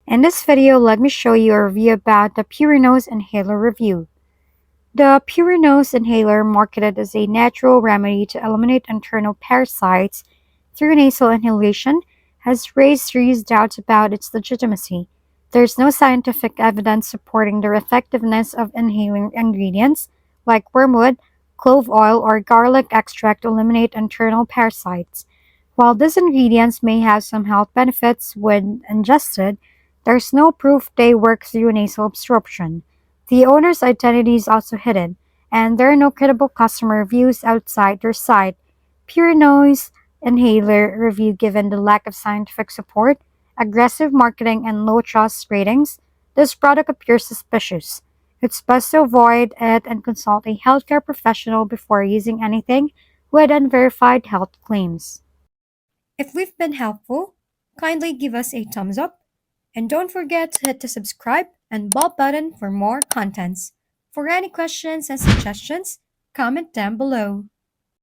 In this video, let me show you a review about the PurinoSe Inhaler review. The PurinoSe Inhaler, marketed as a natural remedy to eliminate internal parasites through nasal inhalation, has raised serious doubts about its legitimacy. There's no scientific evidence supporting the effectiveness of inhaling ingredients like wormwood, clove oil, or garlic extract to eliminate internal parasites. While these ingredients may have some health benefits when ingested, there's no proof they work through nasal absorption. The owner's identity is also hidden, and there are no credible customer reviews outside their site. Pure Noise Inhaler review given the lack of scientific support, aggressive marketing, and low trust ratings, this product appears suspicious. It's best to avoid it and consult a healthcare professional before using anything with unverified health claims. If we've been helpful, kindly give us a thumbs up and don't forget to hit the subscribe and bell button for more contents. For any questions and suggestions, comment down below.